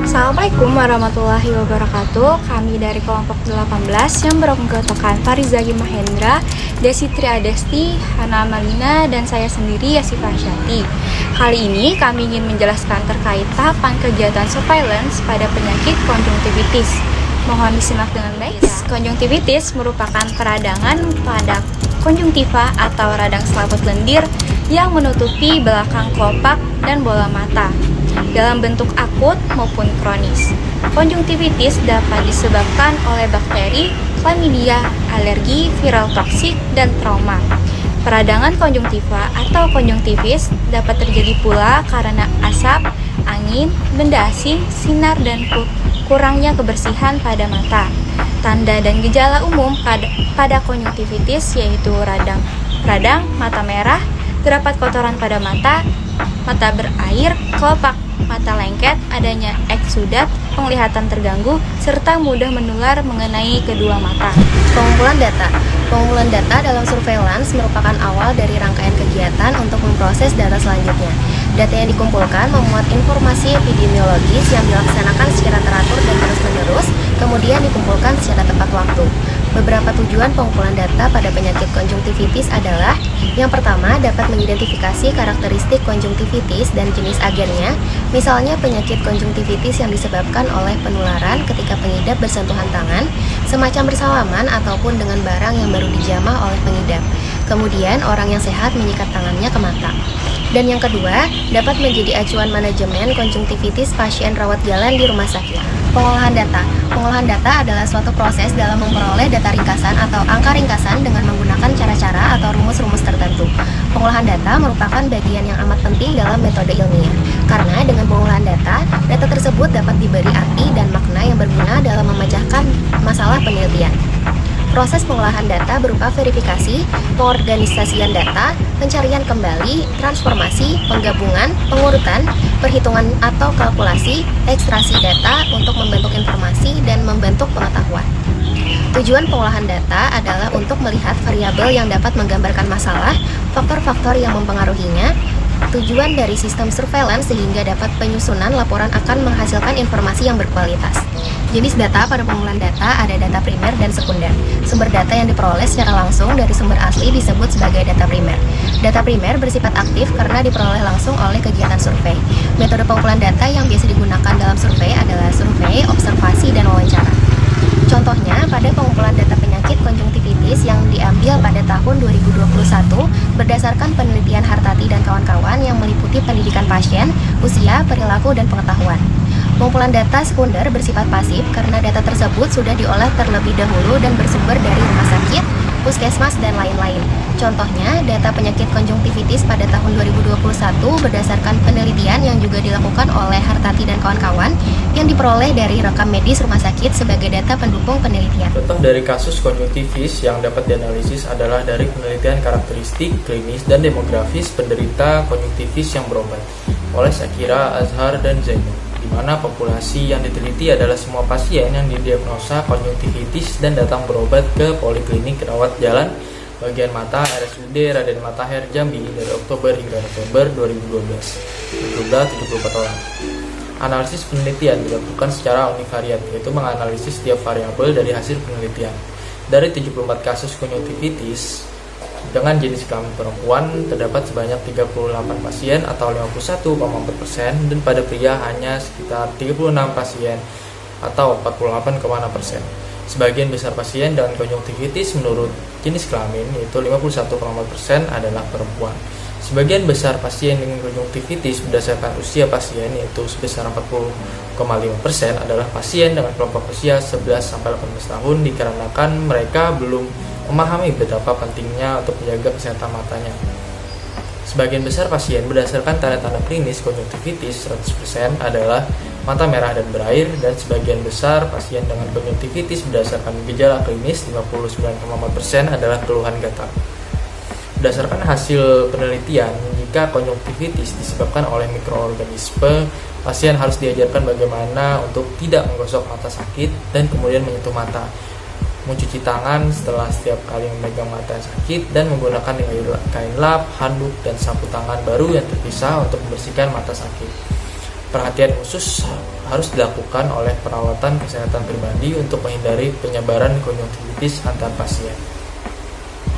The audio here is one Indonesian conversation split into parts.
Assalamualaikum warahmatullahi wabarakatuh. Kami dari kelompok 18 yang beranggotakan Farizaki Mahendra, Desitri Adesti, Hana Malina, dan saya sendiri Yasifa Asyati. Kali ini kami ingin menjelaskan terkait tahapan kegiatan surveillance pada penyakit konjungtivitis. Mohon disimak dengan baik. Konjungtivitis merupakan peradangan pada konjungtiva atau radang selaput lendir yang menutupi belakang kelopak dan bola mata, dalam bentuk akut maupun kronis. Konjungtivitis dapat disebabkan oleh bakteri, chlamydia, alergi, viral toksik, dan trauma. Peradangan konjungtiva atau konjungtivis dapat terjadi pula karena asap, angin, benda asing, sinar, dan kurangnya kebersihan pada mata. Tanda dan gejala umum pada konjungtivitis yaitu radang, mata merah, terdapat kotoran pada mata berair, kelopak mata lengket, adanya eksudat, penglihatan terganggu, serta mudah menular mengenai kedua mata. Pengumpulan data dalam surveillance merupakan awal dari rangkaian kegiatan untuk memproses data selanjutnya. Data yang dikumpulkan memuat informasi epidemiologis yang dilaksanakan secara teratur dan terus-menerus, kemudian dikumpulkan secara tepat waktu. Beberapa tujuan pengumpulan data pada penyakit konjungtivitis adalah: yang pertama, dapat mengidentifikasi karakteristik konjungtivitis dan jenis agennya, misalnya penyakit konjungtivitis yang disebabkan oleh penularan ketika pengidap bersentuhan tangan, semacam bersalaman ataupun dengan barang yang baru dijamah oleh pengidap. Kemudian, orang yang sehat menyikat tangannya ke mata. Dan yang kedua, dapat menjadi acuan manajemen konjungtivitis pasien rawat jalan di rumah sakit. Pengolahan data adalah suatu proses dalam memperoleh data ringkasan atau angka ringkasan dengan menggunakan cara-cara atau rumus-rumus tertentu. Pengolahan data merupakan bagian yang amat penting dalam metode ilmiah, karena dengan pengolahan data tersebut dapat diberi arti dan makna yang berguna dalam memecahkan masalah penelitian. Proses pengolahan data berupa verifikasi, pengorganisasian data, pencarian kembali, transformasi, penggabungan, pengurutan, perhitungan atau kalkulasi, ekstraksi data untuk membentuk informasi dan membentuk pengetahuan. Tujuan pengolahan data adalah untuk melihat variabel yang dapat menggambarkan masalah, faktor-faktor yang mempengaruhinya. Tujuan dari sistem surveillance sehingga dapat penyusunan laporan akan menghasilkan informasi yang berkualitas. Jenis data pada pengumpulan data ada data primer dan sekunder. Sumber data yang diperoleh secara langsung dari sumber asli disebut sebagai data primer. Data primer bersifat aktif karena diperoleh langsung oleh kegiatan survei. Metode pengumpulan data yang biasa digunakan dalam survei adalah survei, observasi, dan wawancara. Contohnya, pada pengumpulan data penyakit konjungtivitis yang diambil pada tahun 2021 berdasarkan penelitian Hartati dan kawan-kawan yang meliputi pendidikan pasien, usia, perilaku, dan pengetahuan. Pengumpulan data sekunder bersifat pasif karena data tersebut sudah diolah terlebih dahulu dan bersumber dari rumah sakit, puskesmas, dan lain-lain. Contohnya, data penyakit konjungtivitis pada tahun 2021 berdasarkan penelitian yang juga dilakukan oleh Hartati dan kawan-kawan yang diperoleh dari rekam medis rumah sakit sebagai data pendukung penelitian. Contoh dari kasus konjungtivis yang dapat dianalisis adalah dari penelitian karakteristik, klinis, dan demografis penderita konjungtivis yang berobat oleh Shakira, Azhar, dan Zainul, di mana populasi yang diteliti adalah semua pasien yang didiagnosa konjungtivitis dan datang berobat ke poliklinik rawat jalan bagian mata RSUD Raden Matahir Jambi dari Oktober hingga November 2012, berjumlah 74 orang. Analisis penelitian dilakukan secara univariat, yaitu menganalisis setiap variabel dari hasil penelitian. Dari 74 kasus konjungtivitis dengan jenis kelamin perempuan terdapat sebanyak 38 pasien atau 51,4%, dan pada pria hanya sekitar 36 pasien atau 48,6%. Sebagian besar pasien dengan konjungtivitis menurut jenis kelamin yaitu 51,4% adalah perempuan. Sebagian besar pasien dengan konjungtivitis berdasarkan usia pasien yaitu sebesar 40,5% adalah pasien dengan kelompok usia 11-18 tahun, dikarenakan mereka belum memahami betapa pentingnya untuk menjaga kesehatan matanya. Sebagian besar pasien berdasarkan tanda-tanda klinis konjungtivitis 100% adalah mata merah dan berair, dan sebagian besar pasien dengan konjungtivitis berdasarkan gejala klinis 59,4% adalah keluhan gatal. Berdasarkan hasil penelitian, jika konjungtivitis disebabkan oleh mikroorganisme, pasien harus diajarkan bagaimana untuk tidak menggosok mata sakit dan kemudian menyentuh mata, mencuci tangan setelah setiap kali memegang mata yang sakit, dan menggunakan kain lap, handuk, dan sapu tangan baru yang terpisah untuk membersihkan mata sakit. Perhatian khusus harus dilakukan oleh perawatan kesehatan pribadi untuk menghindari penyebaran konjungtivitis antar pasien.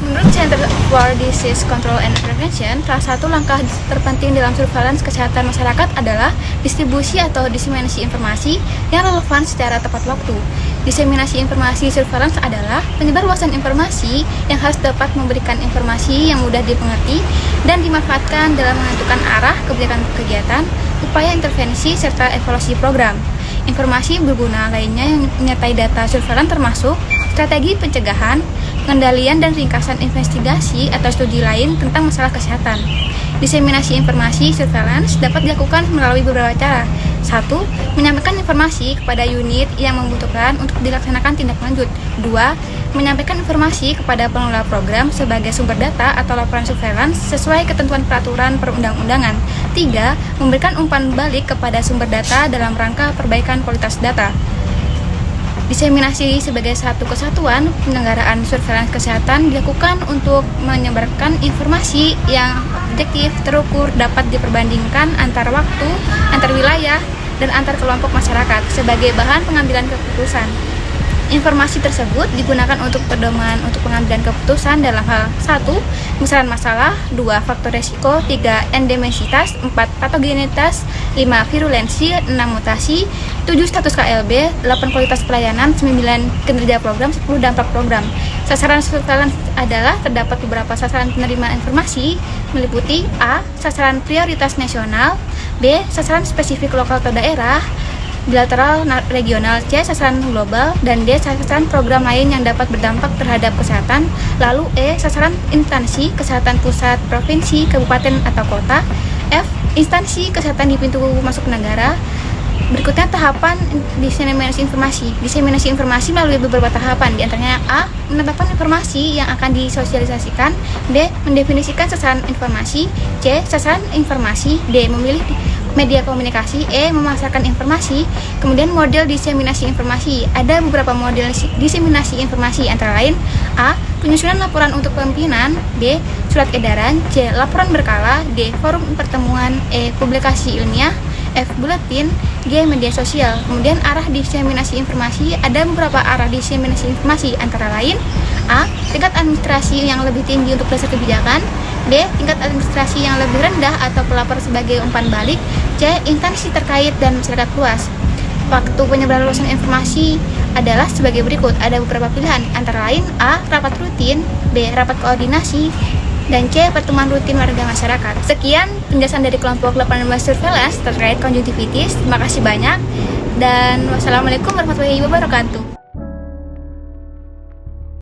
Menurut Center for Disease Control and Prevention, salah satu langkah terpenting dalam surveillance kesehatan masyarakat adalah distribusi atau diseminasi informasi yang relevan secara tepat waktu. Diseminasi informasi surveillance adalah penyebarluasan informasi yang harus dapat memberikan informasi yang mudah dimengerti dan dimanfaatkan dalam menentukan arah kebijakan kegiatan, upaya intervensi, serta evaluasi program. Informasi berguna lainnya yang menyertai data surveillance termasuk strategi pencegahan, pengendalian dan ringkasan investigasi atau studi lain tentang masalah kesehatan. Diseminasi informasi surveillance dapat dilakukan melalui beberapa cara. 1. Menyampaikan informasi kepada unit yang membutuhkan untuk dilaksanakan tindak lanjut. 2. Menyampaikan informasi kepada pengelola program sebagai sumber data atau laporan surveillance sesuai ketentuan peraturan perundang-undangan. 3. Memberikan umpan balik kepada sumber data dalam rangka perbaikan kualitas data. Diseminasi sebagai satu kesatuan penyelenggaraan surveillance kesehatan dilakukan untuk menyebarkan informasi yang objektif, terukur, dapat diperbandingkan antar waktu, antar wilayah, dan antar kelompok masyarakat sebagai bahan pengambilan keputusan. Informasi tersebut digunakan untuk pedoman untuk pengambilan keputusan dalam hal 1. Besaran masalah, 2. Faktor resiko, 3. Endemisitas, 4. Patogenitas, 5. Virulensi, 6. Mutasi, 7. Status KLB, 8. Kualitas pelayanan, 9. Kinerja program, 10. Dampak program. Sasaran surveillance adalah terdapat beberapa sasaran penerima informasi meliputi A. Sasaran prioritas nasional, B. Sasaran spesifik lokal atau daerah, bilateral regional, C. Sasaran global, dan D. Sasaran program lain yang dapat berdampak terhadap kesehatan. Lalu E. Sasaran instansi kesehatan pusat, provinsi, kabupaten atau kota. F. Instansi kesehatan di pintu masuk negara. Berikutnya tahapan diseminasi informasi. Diseminasi informasi melalui beberapa tahapan, diantaranya A. Menetapkan informasi yang akan disosialisasikan, B. Mendefinisikan sasaran informasi, C. Sasaran informasi, D. Memilih media komunikasi, E. Memasarkan informasi. Kemudian model diseminasi informasi. Ada beberapa model diseminasi informasi antara lain A. Penyusunan laporan untuk pimpinan, B. Surat edaran, C. Laporan berkala, D. Forum pertemuan, E. Publikasi ilmiah, F. Buletin, G. Media sosial. Kemudian arah diseminasi informasi, ada beberapa arah diseminasi informasi antara lain A. Tingkat administrasi yang lebih tinggi untuk dasar kebijakan, B. Tingkat administrasi yang lebih rendah atau pelapor sebagai umpan balik, C. Instansi terkait dan masyarakat luas. Waktu penyebaran luasan informasi adalah sebagai berikut. Ada beberapa pilihan antara lain A. Rapat rutin, B. Rapat koordinasi, dan C. Pertemuan rutin warga masyarakat. Sekian penjelasan dari kelompok 18 surveillance terkait konjungtivitis. Terima kasih banyak dan wassalamualaikum warahmatullahi wabarakatuh.